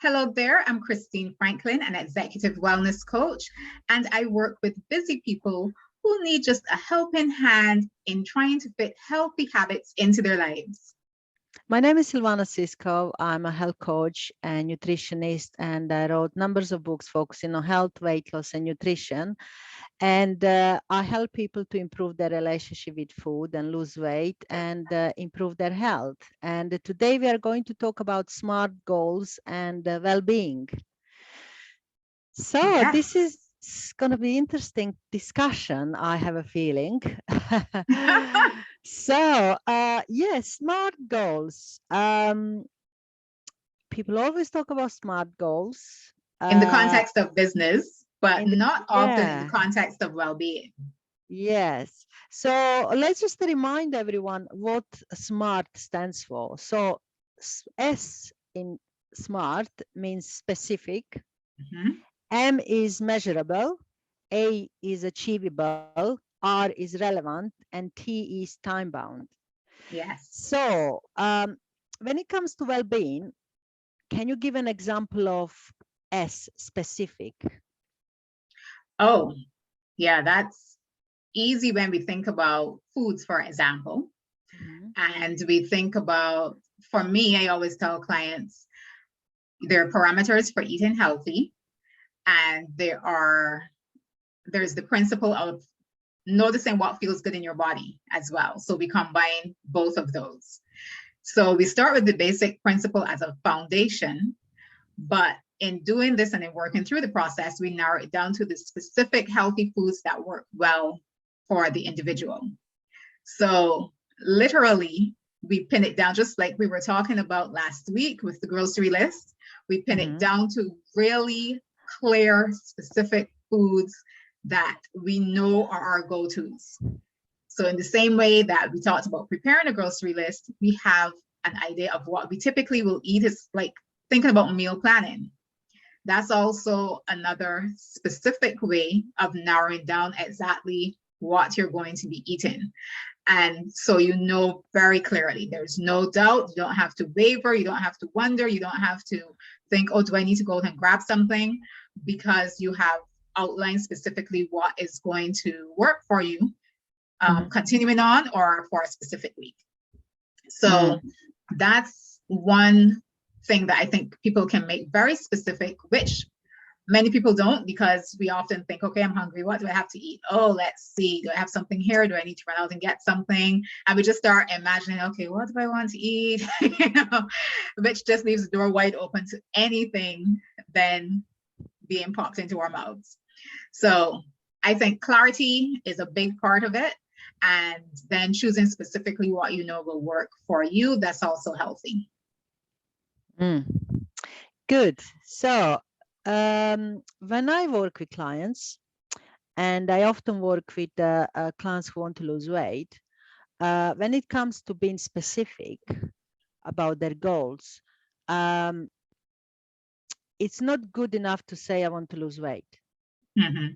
Hello there, I'm Christine Franklyn, an executive wellness coach, and I work with busy people who need just a helping hand in trying to fit healthy habits into their lives. My name is Silvana Siskov. I'm a health coach and nutritionist, and I wrote numbers of books focusing on health, weight loss, and nutrition. And I help people to improve their relationship with food and lose weight and improve their health. And today we are going to talk about SMART goals and well-being. So this is Yes. going to be interesting discussion, I have a feeling. So, yes, SMART goals. People always talk about SMART goals. In the context of business, but In the, not often in the yeah, context of well-being. yes. So let's just remind everyone what SMART stands for. So S in SMART means specific. Mhm. M is measurable, A is achievable, R is relevant, and T is time bound. Yes. So when it comes to well-being, can you give an example of S specific? Oh, yeah, that's easy when we think about foods, for example. Mhm. And we think about, for me, I always tell clients there are parameters for eating healthy, and there's the principle of noticing what feels good in your body as well. So we combine both of those. So we start with the basic principle as a foundation, but in doing this and in working through the process, we narrow it down to the specific healthy foods that work well for the individual. So literally, we pin it down just like we were talking about last week with the grocery list. We pin it Mhm. down to really clear, specific foods that we know are our go-tos. So in the same way that we talked about preparing a grocery list, we have an idea of what we typically will eat. Is like thinking about meal planning. That's also another specific way of narrowing down exactly what you're going to be eating. And so you know very clearly, there's no doubt. You don't have to waver. You don't have to wonder. You don't have to think, oh, do I need to go and grab something? Because you have outlined specifically what is going to work for you, continuing on or for a specific week. Mm. So that's one thing that I think people can make very specific, which many people don't, because we often think, okay, I'm hungry. What do I have to eat? Oh, let's see. Do I have something here? Do I need to run out and get something? And we just start imagining, okay, what do I want to eat? Which just leaves the door wide open to anything then being popped into our mouths. So I think clarity is a big part of it. And then choosing specifically what you know will work for you. That's also healthy. Mm. Good. So when I work with clients, and I often work with clients who want to lose weight, when it comes to being specific about their goals, um, it's not good enough to say I want to lose weight. Mm-hmm.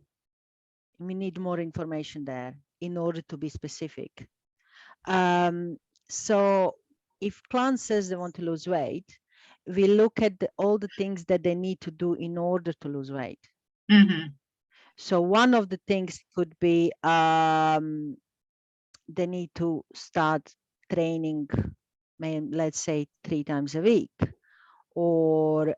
We need more information there in order to be specific. Um, so if client says they want to lose weight, we look at all the things that they need to do in order to lose weight. Mm-hmm. So one of the things could be they need to start training, let's say 3 times a week, or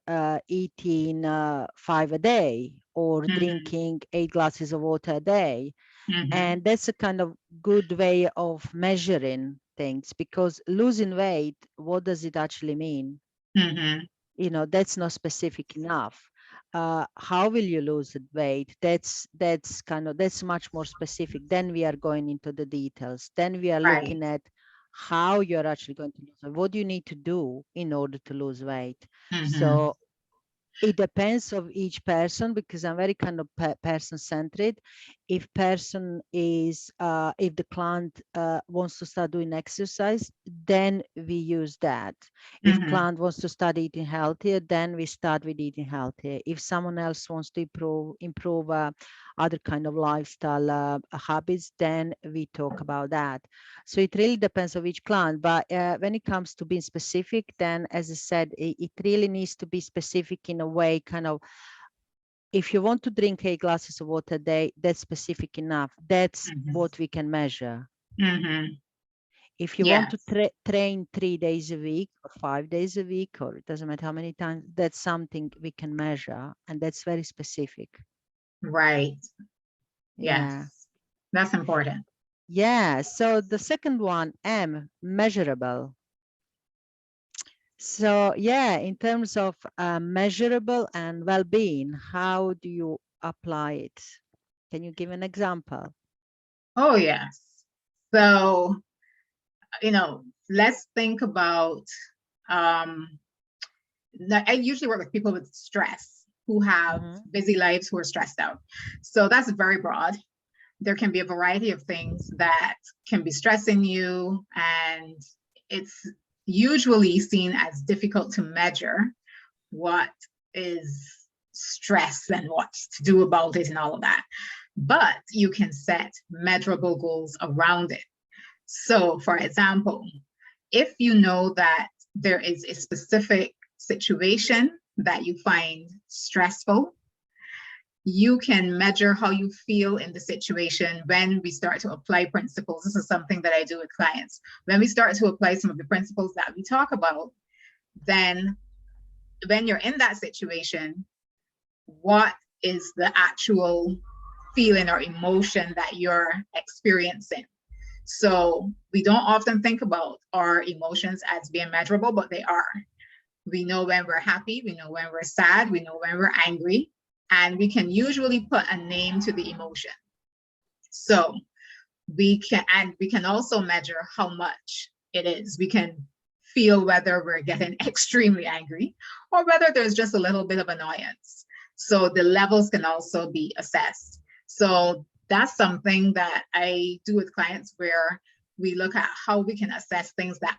eating 5 a day, or Mm-hmm. drinking 8 glasses of water a day. Mm-hmm. And that's a kind of good way of measuring things, because losing weight, what does it actually mean? Mm-hmm. That's not specific enough. How will you lose the weight? That's much more specific. Then we are going into the details. Then we are Right. looking at how you're actually going to lose weight. What do you need to do in order to lose weight? Mm-hmm. So It depends of each person, because I'm very kind of person-centered. If person is, if the client wants to start doing exercise, then we use that. If client wants to start eating healthier, then we start with eating healthier. If someone else wants to improve other kind of lifestyle habits, then we talk about that. So it really depends on each client. But when it comes to being specific, then as I said, it really needs to be specific in a way, kind of, if you want to drink 8 glasses of water a day, that's specific enough. That's what we can measure. If you want to train 3 days a week or 5 days a week, or it doesn't matter how many times, that's something we can measure, and that's very specific. Right. Yeah. Yes. That's important. Yeah. So the second one, M, measurable. So yeah, in terms of measurable and well-being, how do you apply it? Can you give an example? Oh, yes. So, let's think about, I usually work with people with stress who have busy lives, who are stressed out. So that's very broad. There can be a variety of things that can be stressing you, and it's usually seen as difficult to measure what is stress and what to do about it and all of that. But you can set measurable goals around it. So, for example, if you know that there is a specific situation that you find stressful, you can measure how you feel in the situation when we start to apply principles. This is something that I do with clients. When we start to apply some of the principles that we talk about, then when you're in that situation, what is the actual feeling or emotion that you're experiencing? So we don't often think about our emotions as being measurable, but they are. We know when we're happy, we know when we're sad, we know when we're angry, and we can usually put a name to the emotion. So we can also measure how much it is. We can feel whether we're getting extremely angry or whether there's just a little bit of annoyance. So the levels can also be assessed. So that's something that I do with clients, where we look at how we can assess things that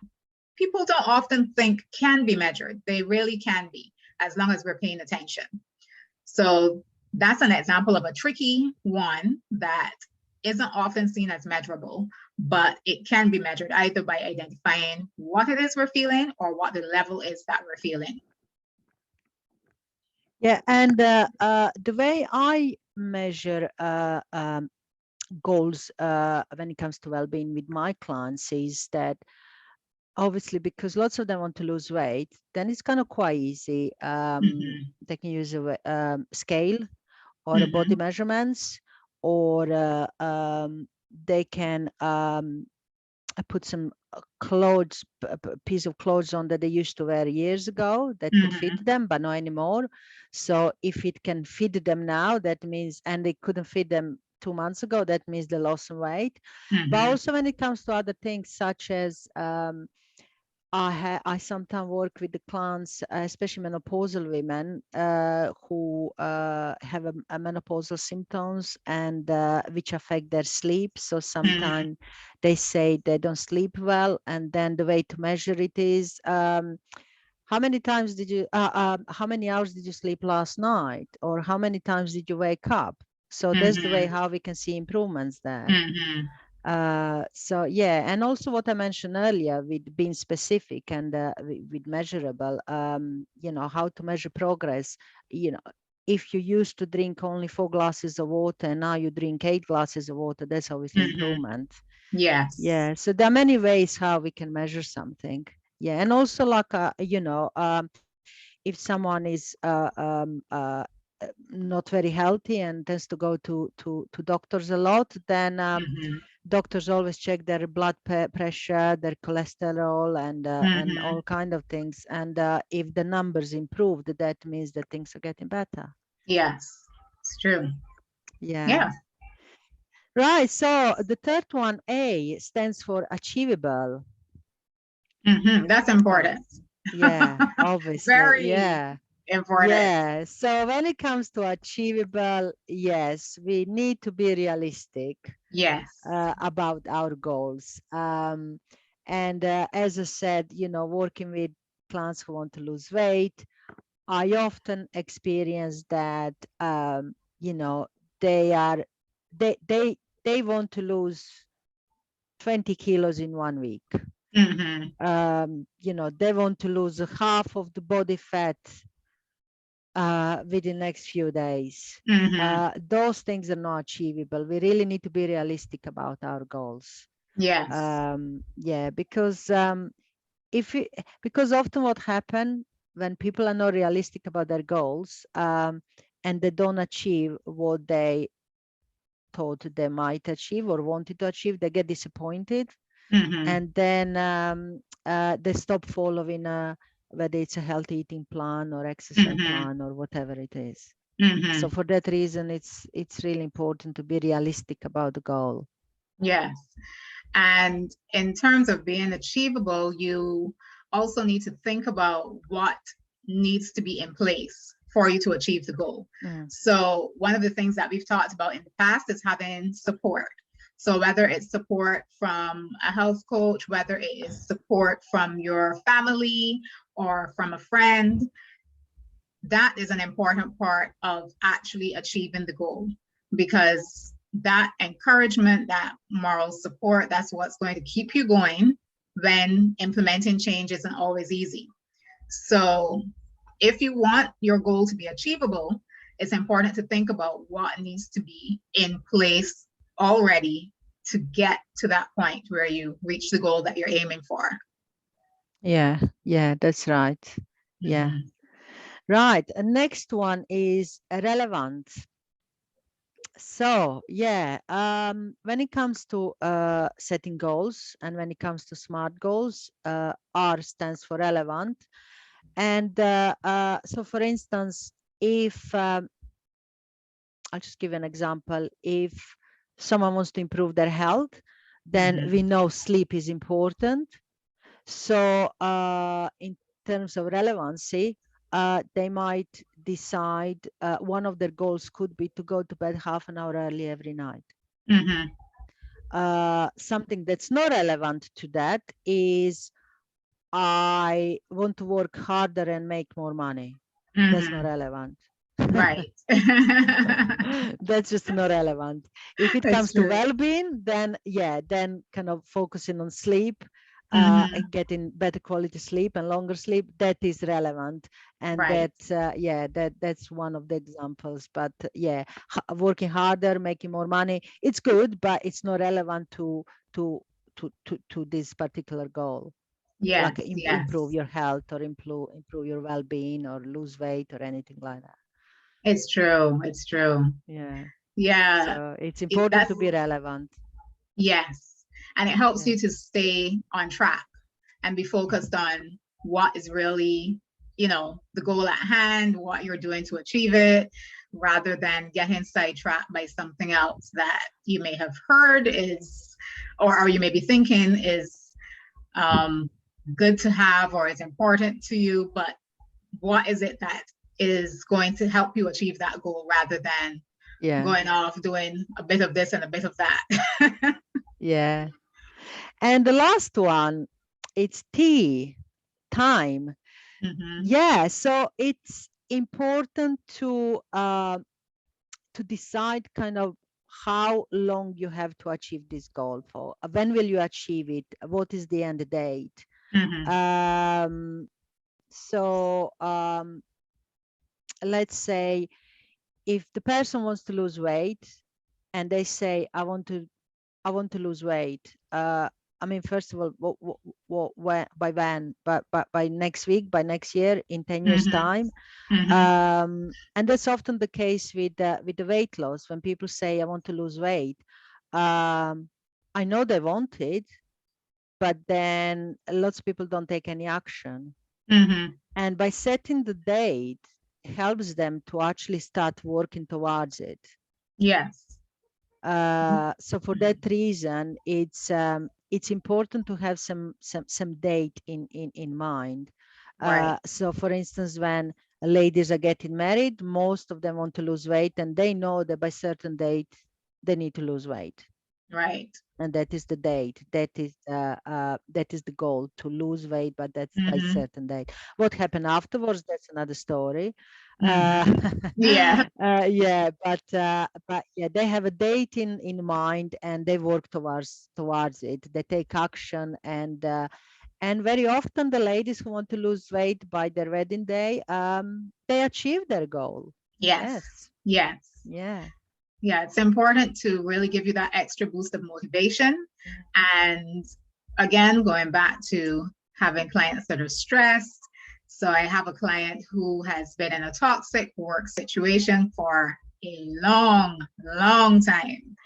people don't often think can be measured. They really can be, as long as we're paying attention. So that's an example of a tricky one that isn't often seen as measurable, but it can be measured either by identifying what it is we're feeling or what the level is that we're feeling. Yeah, and the way I measure goals when it comes to well-being with my clients is that, obviously, because lots of them want to lose weight, then it's kind of quite easy. They can use a scale or a body measurements, or they can put some clothes, a piece of clothes on that they used to wear years ago that could fit them, but not anymore. So if it can fit them now, that means, and they couldn't fit them 2 months ago, that means they lost some weight. But also when it comes to other things, such as I sometimes work with the clients, especially menopausal women who have a menopausal symptoms, and which affect their sleep. So sometimes they say they don't sleep well, and then the way to measure it is, how many times did you, how many hours did you sleep last night, or how many times did you wake up? So that's the way how we can see improvements there. So yeah, and also what I mentioned earlier with being specific and with measurable, how to measure progress. If you used to drink only 4 glasses of water and now you drink 8 glasses of water, that's obviously improvement. Yes. Yeah, so there are many ways how we can measure something. Yeah, and also like if someone is not very healthy and tends to go to doctors a lot, then doctors always check their blood pressure, their cholesterol, and all kind of things. And if the numbers improved, that means that things are getting better. Yes, it's true. Yeah. Right. So the third one, A, stands for achievable. That's important. Yeah, obviously. Very, Yeah. important. Yeah, so when it comes to achievable, yes, we need to be realistic Yes. about our goals. And as I said, you know, working with clients who want to lose weight, I often experience that, you know, they are, they want to lose 20 kilos in 1 week. You know, they want to lose half of the body fat within the next few days. Those things are not achievable. We really need to be realistic about our goals. Yes. Yeah, because because often what happens when people are not realistic about their goals, and they don't achieve what they thought they might achieve or wanted to achieve, they get disappointed, and then they stop following whether it's a healthy eating plan or exercise plan or whatever it is. So for that reason, it's really important to be realistic about the goal. Yes. And in terms of being achievable, you also need to think about what needs to be in place for you to achieve the goal. So one of the things that we've talked about in the past is having support. So whether it's support from a health coach, whether it is support from your family or from a friend, that is an important part of actually achieving the goal, because that encouragement, that moral support, that's what's going to keep you going when implementing change isn't always easy. So if you want your goal to be achievable, it's important to think about what needs to be in place already to get to that point where you reach the goal that you're aiming for. Yeah, that's right. Yeah. Right. And next one is relevant. So yeah, when it comes to setting goals and when it comes to SMART goals, R stands for relevant. And so for instance, if I'll just give an example, if someone wants to improve their health, then we know sleep is important. So in terms of relevancy, they might decide one of their goals could be to go to bed half an hour early every night. Something that's not relevant to that is I want to work harder and make more money. That's not relevant. Right. That's just not relevant. If it comes to well-being, then yeah, then kind of focusing on sleep, and getting better quality sleep and longer sleep, that is relevant. And that's that's one of the examples. But yeah, working harder, making more money, it's good, but it's not relevant to this particular goal. Yes, Like improve your health or improve your well-being or lose weight or anything like that. It's true. It's true. Yeah. Yeah. So it's important to be relevant. Yes. And it helps you to stay on track and be focused on what is really, you know, the goal at hand, what you're doing to achieve it, rather than getting sidetracked by something else that you may have heard is, or you may be thinking is good to have or is important to you, but what is it that is going to help you achieve that goal, rather than going off doing a bit of this and a bit of that. Yeah. And the last one, it's time. Yeah. So it's important to decide kind of how long you have to achieve this goal for. When will you achieve it? What is the end date? So let's say if the person wants to lose weight and they say, I want to lose weight. I mean, first of all, by when? But by next week, by next year, in 10 years time. And that's often the case with the weight loss. When people say, I want to lose weight, I know they want it, but then lots of people don't take any action. And by setting the date, helps them to actually start working towards it. Yes. So for that reason, it's important to have some date in mind. Right. So for instance, when ladies are getting married, most of them want to lose weight, and they know that by certain date they need to lose weight. Right. And that is the date. That is the goal, to lose weight, but that's by Mm-hmm. certain date. What happened afterwards? That's another story. Mm-hmm. Yeah. Yeah, but yeah, they have a date in mind, and they work towards it. They take action, and very often the ladies who want to lose weight by their wedding day, they achieve their goal. Yes. Yes. Yes. Yeah. Yeah. It's important to really give you that extra boost of motivation. And again, going back to having clients that are stressed. So I have a client who has been in a toxic work situation for a long, long time.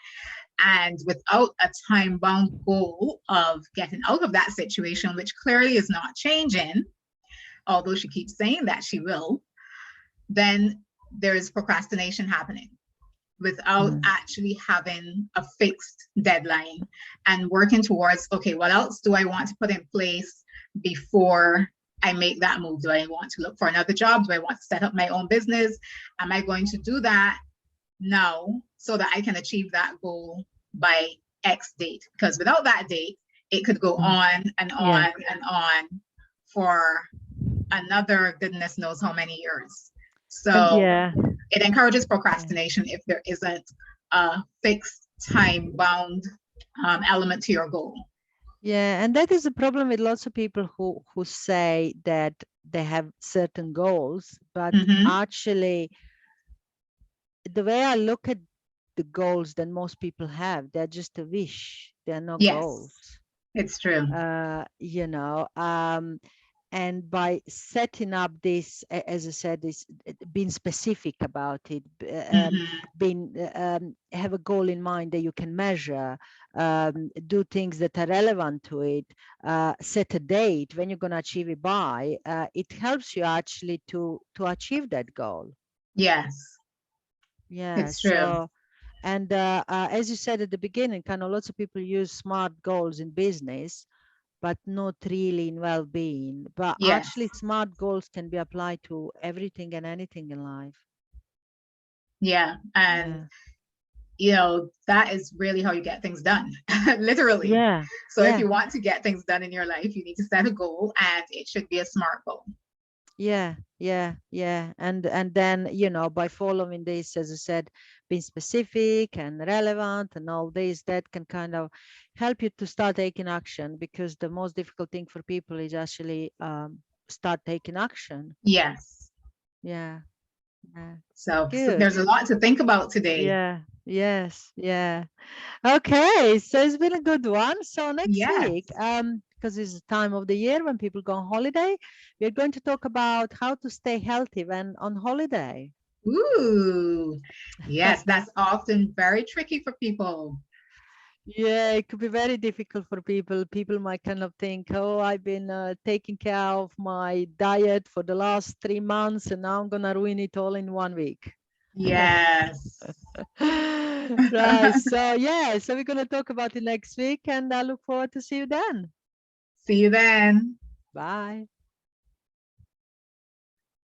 And without a time bound goal of getting out of that situation, which clearly is not changing, although she keeps saying that she will, then there's procrastination happening without actually having a fixed deadline and working towards, okay, what else do I want to put in place before I make that move? Do I want to look for another job? Do I want to set up my own business? Am I going to do that now so that I can achieve that goal by X date? Because without that date, it could go on and on and on for another goodness knows how many years. So it encourages procrastination if there isn't a fixed time bound element to your goal. Yeah, and that is the problem with lots of people who say that they have certain goals, but actually, the way I look at the goals that most people have, they're just a wish. They're not goals. It's true. You know, and by setting up this, as I said, this being specific about it, being have a goal in mind that you can measure, do things that are relevant to it, set a date when you're going to achieve it by. It helps you actually to achieve that goal. Yes. Yeah. It's true. So, and as you said at the beginning, kind of lots of people use SMART goals in business, but not really in well-being. But actually, SMART goals can be applied to everything and anything in life. Yeah. And, you know, that is really how you get things done, literally. Yeah. So if you want to get things done in your life, you need to set a goal, and it should be a SMART goal. Yeah. And then, you know, by following this, as I said, being specific and relevant and all this, that can kind of help you to start taking action, because the most difficult thing for people is actually start taking action. Yes. Yeah. So there's a lot to think about today. Yes. Okay, so it's been a good one. So next week, because it's the time of the year when people go on holiday, we're going to talk about how to stay healthy when on holiday. Ooh, yes, that's often very tricky for people. Yeah, it could be very difficult for people. People might kind of think, oh, I've been taking care of my diet for the last 3 months, and now I'm going to ruin it all in 1 week. Yes. Right. So so we're going to talk about it next week, and I look forward to see you then. See you then. Bye.